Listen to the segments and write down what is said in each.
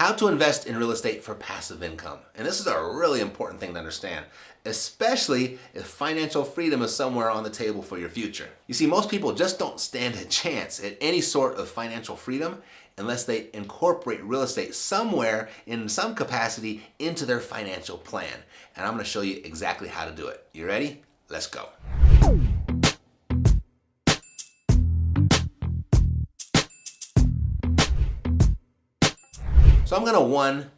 How to invest in real estate for passive income. And this is a really important thing to understand, especially if financial freedom is somewhere on the table for your future. You see, most people just don't stand a chance at any sort of financial freedom unless they incorporate real estate somewhere in some capacity into their financial plan. And I'm going to show you exactly how to do it. You ready? Let's go. So I'm going to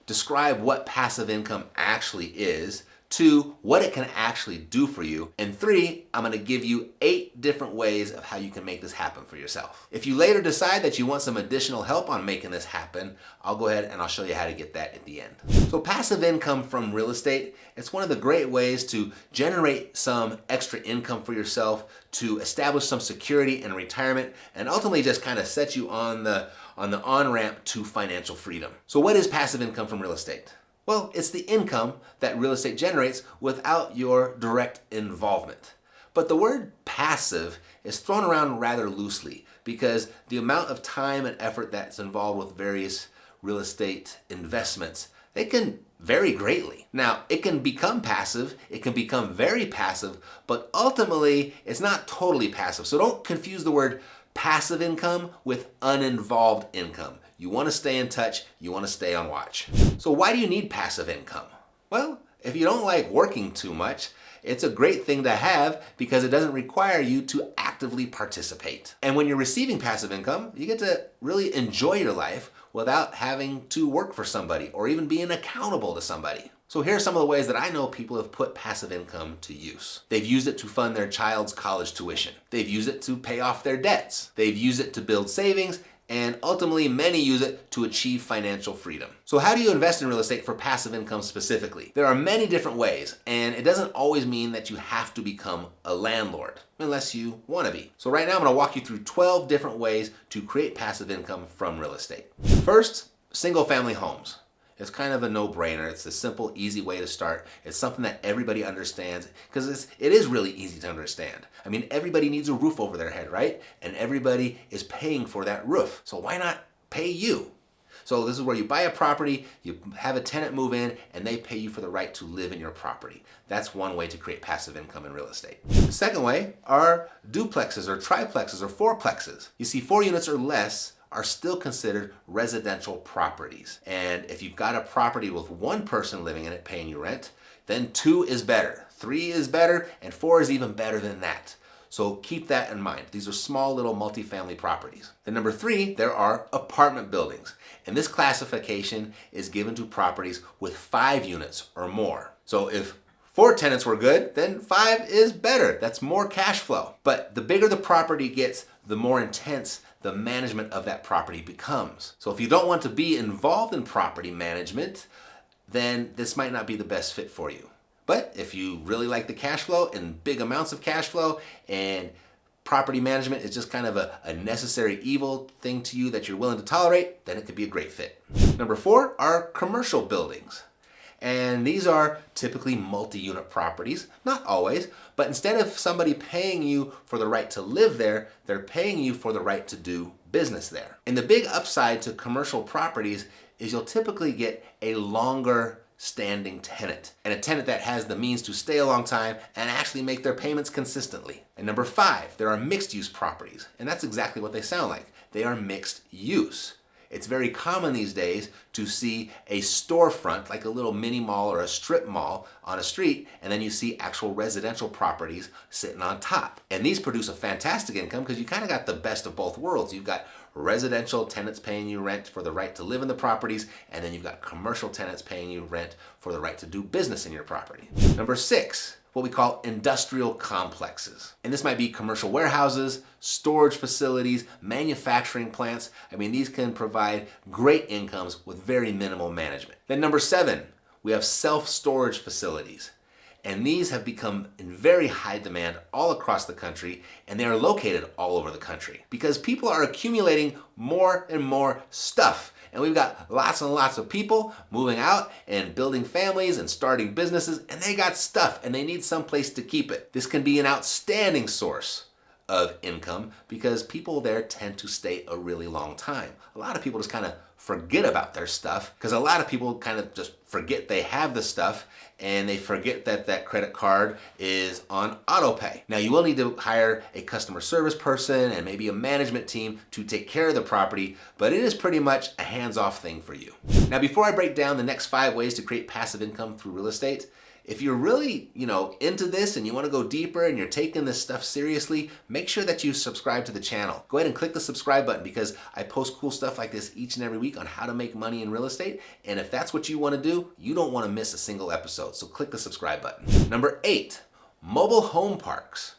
describe what passive income actually is, 2, what it can actually do for you, and 3, I'm going to give you 8 different ways of how you can make this happen for yourself. If you later decide that you want some additional help on making this happen, I'll go ahead and I'll show you how to get that at the end. So passive income from real estate, it's one of the great ways to generate some extra income for yourself, to establish some security in retirement, and ultimately just kind of set you on the on-ramp to financial freedom. So what is passive income from real estate? Well, it's the income that real estate generates without your direct involvement. But the word passive is thrown around rather loosely because the amount of time and effort that's involved with various real estate investments, they can vary greatly. Now, it can become passive, it can become very passive, but ultimately it's not totally passive. So don't confuse the word passive income with uninvolved income. You want to stay in touch, you want to stay on watch. So why do you need passive income? Well, if you don't like working too much, it's a great thing to have because it doesn't require you to actively participate. And when you're receiving passive income, you get to really enjoy your life without having to work for somebody or even being accountable to somebody. So here are some of the ways that I know people have put passive income to use. They've used it to fund their child's college tuition. They've used it to pay off their debts. They've used it to build savings, and ultimately many use it to achieve financial freedom. So how do you invest in real estate for passive income specifically? There are many different ways, and it doesn't always mean that you have to become a landlord, unless you want to be. So right now I'm going to walk you through 12 different ways to create passive income from real estate. First, single family homes. It's kind of a no-brainer. It's a simple, easy way to start. It's something that everybody understands because it is really easy to understand. I mean, everybody needs a roof over their head, right? And everybody is paying for that roof. So why not pay you? So this is where you buy a property, you have a tenant move in, and they pay you for the right to live in your property. That's one way to create passive income in real estate. The second way are duplexes or triplexes or fourplexes. You see, 4 units or less are still considered residential properties. And if you've got a property with 1 person living in it paying you rent, then 2 is better, 3 is better, and 4 is even better than that. So keep that in mind. These are small little multifamily properties. Then number 3, there are apartment buildings. And this classification is given to properties with 5 units or more. So if 4 tenants were good, then 5 is better. That's more cash flow. But the bigger the property gets, the more intense the management of that property becomes. So if you don't want to be involved in property management, then this might not be the best fit for you. But if you really like the cash flow and big amounts of cash flow, and property management is just kind of a necessary evil thing to you that you're willing to tolerate, then it could be a great fit. Number 4 are commercial buildings. And these are typically multi-unit properties, not always, but instead of somebody paying you for the right to live there, they're paying you for the right to do business there. And the big upside to commercial properties is you'll typically get a longer standing tenant, and a tenant that has the means to stay a long time and actually make their payments consistently. And number 5, there are mixed use properties, and that's exactly what they sound like. They are mixed use. It's very common these days to see a storefront, like a little mini mall or a strip mall on a street, and then you see actual residential properties sitting on top. And these produce a fantastic income because you kind of got the best of both worlds. You've got residential tenants paying you rent for the right to live in the properties, and then you've got commercial tenants paying you rent for the right to do business in your property. Number 6, what we call industrial complexes. And this might be commercial warehouses, storage facilities, manufacturing plants. I mean, these can provide great incomes with very minimal management. Then number 7, we have self-storage facilities. And these have become in very high demand all across the country, and they are located all over the country because people are accumulating more and more stuff. And we've got lots and lots of people moving out and building families and starting businesses, and they got stuff and they need some place to keep it. This can be an outstanding source of income because people there tend to stay a really long time. A lot of people just kind of forget about their stuff, because a lot of people kind of just forget they have the stuff and they forget that that credit card is on auto pay. Now you will need to hire a customer service person and maybe a management team to take care of the property, but it is pretty much a hands-off thing for you. Now before I break down the next 5 ways to create passive income through real estate, if you're really, into this and you want to go deeper and you're taking this stuff seriously, make sure that you subscribe to the channel. Go ahead and click the subscribe button, because I post cool stuff like this each and every week on how to make money in real estate. And if that's what you want to do, you don't want to miss a single episode. So click the subscribe button. Number 8, mobile home parks.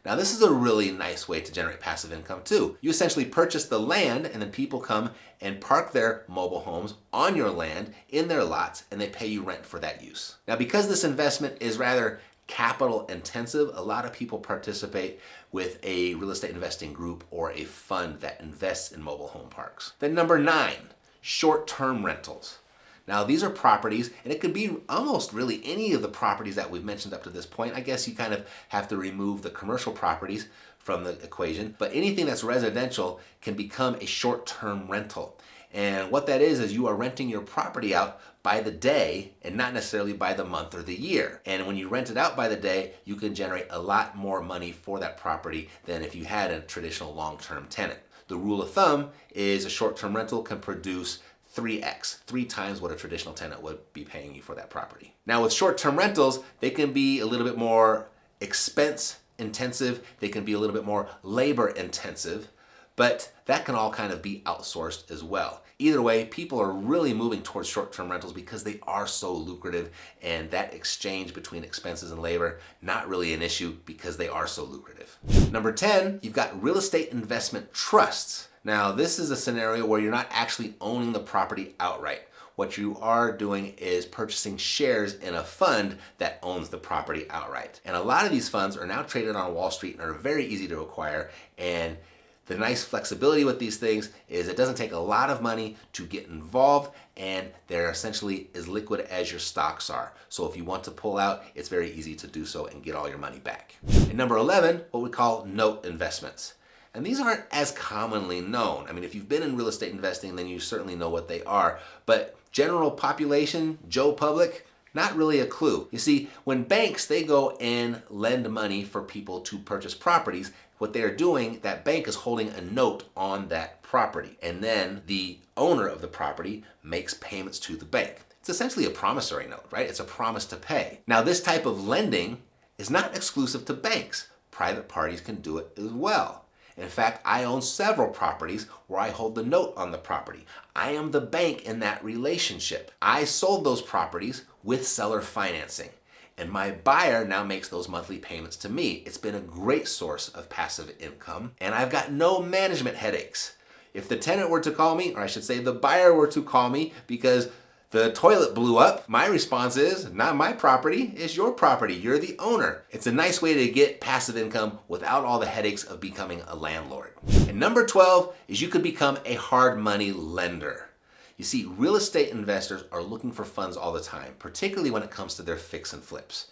Now this is a really nice way to generate passive income too. You essentially purchase the land and then people come and park their mobile homes on your land in their lots, and they pay you rent for that use. Now because this investment is rather capital intensive, a lot of people participate with a real estate investing group or a fund that invests in mobile home parks. Then number 9, short-term rentals. Now these are properties, and it could be almost really any of the properties that we've mentioned up to this point. I guess you kind of have to remove the commercial properties from the equation, but anything that's residential can become a short-term rental. And what that is you are renting your property out by the day and not necessarily by the month or the year. And when you rent it out by the day, you can generate a lot more money for that property than if you had a traditional long-term tenant. The rule of thumb is a short-term rental can produce 3x, 3 times what a traditional tenant would be paying you for that property. Now with short-term rentals, they can be a little bit more expense intensive, they can be a little bit more labor intensive, but that can all kind of be outsourced as well. Either way, people are really moving towards short-term rentals because they are so lucrative, and that exchange between expenses and labor, not really an issue because they are so lucrative. Number 10, you've got real estate investment trusts. Now, this is a scenario where you're not actually owning the property outright. What you are doing is purchasing shares in a fund that owns the property outright. And a lot of these funds are now traded on Wall Street and are very easy to acquire. And the nice flexibility with these things is it doesn't take a lot of money to get involved, and they're essentially as liquid as your stocks are. So if you want to pull out, it's very easy to do so and get all your money back. And number 11, what we call note investments. And these aren't as commonly known. I mean, if you've been in real estate investing, then you certainly know what they are. But general population, Joe Public, not really a clue. You see, when banks, they go and lend money for people to purchase properties, what they're doing, that bank is holding a note on that property. And then the owner of the property makes payments to the bank. It's essentially a promissory note, right? It's a promise to pay. Now, this type of lending is not exclusive to banks. Private parties can do it as well. In fact, I own several properties where I hold the note on the property. I am the bank in that relationship. I sold those properties with seller financing, and my buyer now makes those monthly payments to me. It's been a great source of passive income, and I've got no management headaches. If the tenant were to call me, or I should say the buyer were to call me because the toilet blew up, my response is, not my property, it's your property. You're the owner. It's a nice way to get passive income without all the headaches of becoming a landlord. And number 12 is you could become a hard money lender. You see, real estate investors are looking for funds all the time, particularly when it comes to their fix and flips.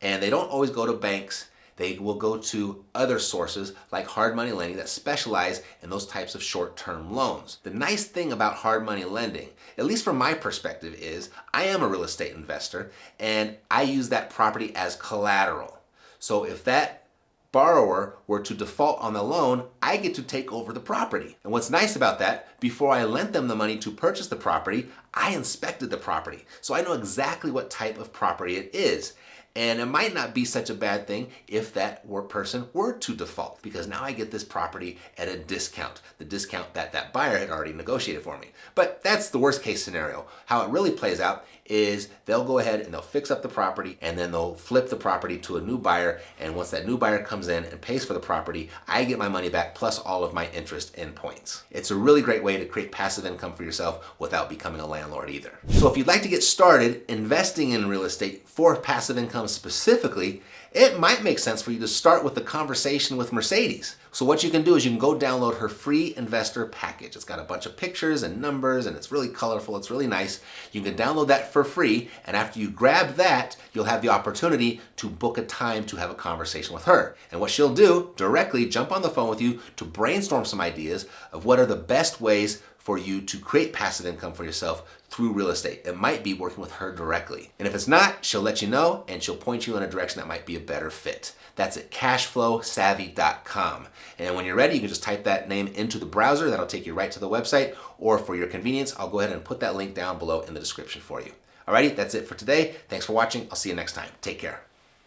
And they don't always go to banks. They will go to other sources like hard money lending that specialize in those types of short-term loans. The nice thing about hard money lending, at least from my perspective, is I am a real estate investor and I use that property as collateral. So if that borrower were to default on the loan, I get to take over the property. And what's nice about that, before I lent them the money to purchase the property, I inspected the property. So I know exactly what type of property it is. And it might not be such a bad thing if that person were to default, because now I get this property at a discount, the discount that that buyer had already negotiated for me. But that's the worst case scenario. How it really plays out is they'll go ahead and they'll fix up the property, and then they'll flip the property to a new buyer. And once that new buyer comes in and pays for the property, I get my money back plus all of my interest and points. It's a really great way to create passive income for yourself without becoming a landlord either. So if you'd like to get started investing in real estate for passive income specifically, it might make sense for you to start with the conversation with Mercedes. So what you can do is you can go download her free investor package. It's got a bunch of pictures and numbers, and it's really colorful. It's really nice. You can download that for free, and after you grab that, you'll have the opportunity to book a time to have a conversation with her. And what she'll do, directly jump on the phone with you to brainstorm some ideas of what are the best ways for you to create passive income for yourself through real estate. It might be working with her directly. And if it's not, she'll let you know and she'll point you in a direction that might be a better fit. That's at cashflowsavvy.com. And when you're ready, you can just type that name into the browser. That'll take you right to the website. Or for your convenience, I'll go ahead and put that link down below in the description for you. Alrighty, that's it for today. Thanks for watching. I'll see you next time. Take care.